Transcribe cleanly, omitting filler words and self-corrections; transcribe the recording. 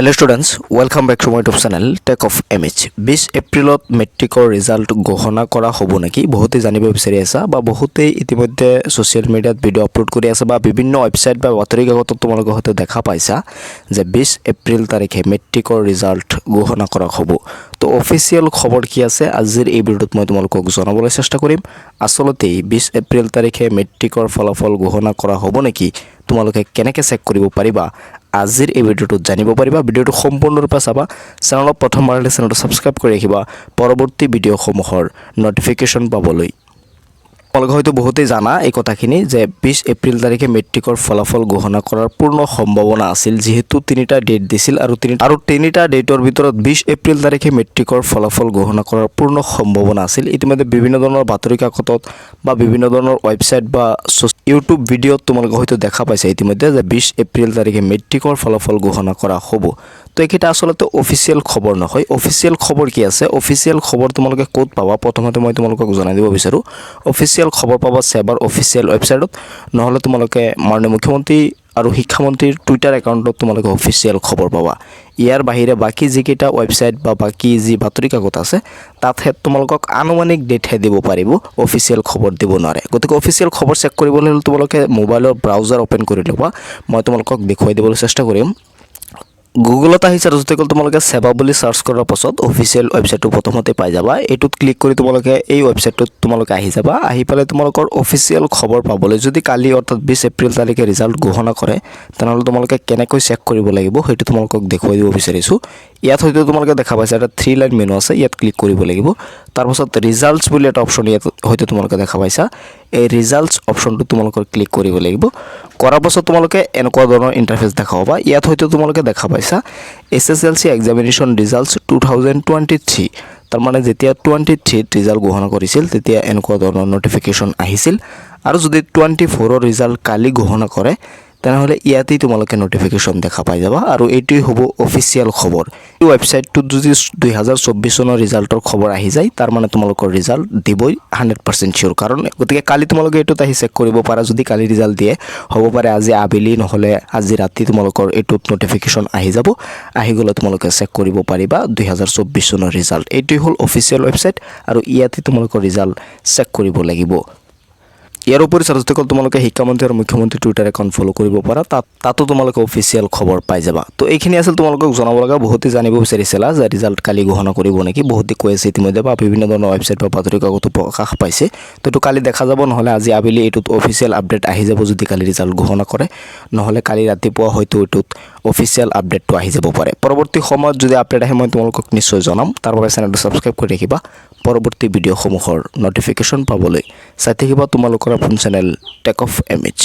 Hello students, welcome back to my YouTube channel Tech of MH. 20 এপ্ৰিলত মেট্ৰিকৰ result ঘোষণা কৰা হ'ব নেকি? বহুতে জানিব বিচাৰি আছে বা বহুতে ইতিমধ্যে সোশ্যাল মিডিয়াত ভিডিও আপলোড কৰি আছে বা বিভিন্ন ওয়েবসাইট বা বাতৰি কাকতত তোমালোকে হয়তো দেখা পাইছা যে 20 এপ্ৰিল তাৰিখে মেট্ৰিকৰ ৰিজাল্ট ঘোষণা কৰা হ'ব। তো অফিচিয়েল খবৰ কি আছে আজিৰ এই ভিডিওত মই তোমালোকক জনাবলৈ চেষ্টা কৰিম। আসলতে 20 এপ্ৰিল তাৰিখে মেট্ৰিকৰ ফলাফল ঘোষণা কৰা হ'ব নেকি? তোমালোকে কেনেকৈ চেক কৰিব পাৰিবা আজিৰ এই ভিডিওটোত জানিব পাৰিবা। ভিডিওটো সম্পূৰ্ণৰূপে চাবা, চেনেলত প্ৰথমবাৰ হ'লে চেনেলটো সাবস্ক্ৰাইব কৰি ৰাখিবা পৰৱৰ্তী ভিডিওসমূহৰ নটিফিকেশ্যন পাবলৈ। তোমালোকে হয়তো বহুতেই জানা এই কথাখিনি যে 20 এপ্ৰিল তাৰিখে মেট্ৰিকৰ ফলাফল ঘোষণা কৰাৰ পূৰ্ণ সম্ভাৱনা আছিল, যেহেতু তিনিটা ডেট দিছিল আৰু তিনিটা ডেটৰ ভিতৰত 20 এপ্ৰিল তাৰিখে মেট্ৰিকৰ ফলাফল ঘোষণা কৰাৰ পূৰ্ণ সম্ভাৱনা আছিল। ইতিমধ্যে বিভিন্ন ধৰণৰ বাতৰি কাকতত বা বিভিন্ন ধৰণৰ ওয়েবসাইট বা ইউটিউব ভিডিঅ'ত তোমালোকে হয়তো দেখা পাইছা ইতিমধ্যে যে 20 এপ্ৰিল তাৰিখে মেট্ৰিকৰ ফলাফল ঘোষণা কৰা হ'ব। তো এইকেইটা আসলতে অফিচিয়েল খবৰ নহয়। অফিচিয়েল খবৰ কি আছে? অফিচিয়েল খবৰ তোমালোকে ক'ত পাবা প্ৰথমতে মই তোমালোকক জনাই দিব বিচাৰোঁ। অফিচিয়েল খবৰ পাবা সেবাৰ অফিচিয়েল ওয়েবসাইটত, নহলে তোমালোকে মাননীয় মুখ্যমন্ত্ৰী আৰু শিক্ষামন্ত্ৰীৰ টুইটাৰ একাউণ্টত তোমালোকে অফিচিয়েল খবৰ পাবা। ইয়াৰ বাহিৰে বাকি যিকেইটা ওয়েবসাইট বা বাকি যি বাতৰি কাকত আছে তাতহে তোমালোকক আনুমানিক ডেটহে দিব পাৰিব, অফিচিয়েল খবৰ দিব নোৱাৰে। গতিকে অফিচিয়েল খবৰ চেক কৰিবলৈ হ'লে তোমালোকে মোবাইলৰ ব্ৰাউজাৰ ওপেন কৰি ল'বা। মই তোমালোকক দেখুৱাই দিবলৈ চেষ্টা কৰিম। গুগলত আহি সাৰ্চ কৰি তোমালোকে সেৱা বুলি সাৰ্চ কৰাৰ পাছত অফিচিয়েল ওয়েবসাইটটো প্ৰথমতে পাই যাবা। এইটোত ক্লিক কৰি তোমালোকে এই ওয়েবসাইটটোত তোমালোকে আহি যাবা। আহি পালে তোমালোকৰ অফিচিয়েল খবৰ পাবলৈ যদি কালি অৰ্থাৎ 20 এপ্ৰিল তাৰিখে ৰিজাল্ট ঘোষণা কৰে তেনেহ'লে তোমালোকে কেনেকৈ চেক কৰিব লাগিব সেইটো তোমালোকক দেখুৱাই দিব বিচাৰিছোঁ। ইয়াত হয়তো তোমালোকে দেখা পাইছা এটা 3 লাইন মেনু আছে, ইয়াত ক্লিক কৰিব লাগিব। তাৰপাছত ৰিজাল্টছ বুলি এটা অপশ্যন ইয়াত হয়তো তোমালোকে দেখা পাইছা। এই ৰিজাল্টছ অপশ্যনটো তোমালোকৰ ক্লিক কৰিব লাগিব। কৰাৰ পাছত তোমালোকে এনেকুৱা ধৰণৰ ইণ্টাৰফেচ দেখা পাবা। ইয়াত হয়তো তোমালোকে দেখা পাইছা SSLC এক্সামিনেশ্যন ৰিজাল্টছ 2023। তাৰমানে যেতিয়া 23ত ৰিজাল্ট ঘোষণা কৰিছিল তেতিয়া এনেকুৱা ধৰণৰ নটিফিকেশ্যন আহিছিল, আৰু যদি 24ৰ ৰিজাল্ট কালি ঘোষণা কৰে তেনেহ'লে ইয়াতেই তোমালোকে নটিফিকেশ্যন দেখা পাই যাবা, আৰু এইটোৱেই হ'ব অফিচিয়েল খবৰ। এই ওয়েবসাইটটোত যদি 2024 চনৰ ৰিজাল্টৰ খবৰ আহি যায় তাৰ মানে তোমালোকৰ ৰিজাল্ট দিবই 100% চিয়ৰ। কাৰণ গতিকে কালি তোমালোকে এইটোত আহি চেক কৰিব পাৰা, যদি কালি ৰিজাল্ট দিয়ে হ'ব পাৰে আজি আবেলি নহ'লে আজি ৰাতি তোমালোকৰ এইটোত নটিফিকেশ্যন আহি যাব। আহি গ'লে তোমালোকে চেক কৰিব পাৰিবা 2024 চনৰ ৰিজাল্ট। এইটোৱেই হ'ল অফিচিয়েল ওয়েবসাইট আৰু ইয়াতে তোমালোকৰ ৰিজাল্ট চেক কৰিব লাগিব। ইয়াৰ উপৰি সাৰ্চ তোমালোকে শিক্ষামন্ত্ৰী আৰু মুখ্যমন্ত্ৰী টুইটাৰ একাউণ্ট ফ'ল' কৰিব পাৰা, তাতো তোমালোকে অফিচিয়েল খবৰ পাই যাবা। তো এইখিনি আছিল তোমালোকক জনাব লগা। বহুতে জানিব বিচাৰিছিলা যে ৰিজাল্ট কালি ঘোষণা কৰিব নেকি, বহুতে কৈ আছে ইতিমধ্যে বা বিভিন্ন ধৰণৰ ওয়েবসাইট বা বাতৰি কাকতো প্ৰকাশ পাইছে। তো এইটো কালি দেখা যাব, নহ'লে আজি আবেলি এইটোত অফিচিয়েল আপডেট আহি যাব যদি কালি ৰিজাল্ট ঘোষণা কৰে, নহ'লে কালি ৰাতিপুৱা হয়তো এইটোত অফিচিয়েল আপডেটটো আহি যাব পাৰে। পৰৱৰ্তী সময়ত যদি আপডেট আহে মই তোমালোকক নিশ্চয় জনাম। তাৰ বাবে চেনেলটো সাবস্ক্ৰাইব কৰি ৰাখিবা পৰৱৰ্তী ভিডিঅ'সমূহৰ নটিফিকেশ্যন পাবলৈ। চাই থাকিবা তোমালোকৰ আপোন চেনেল টেক অফ MH।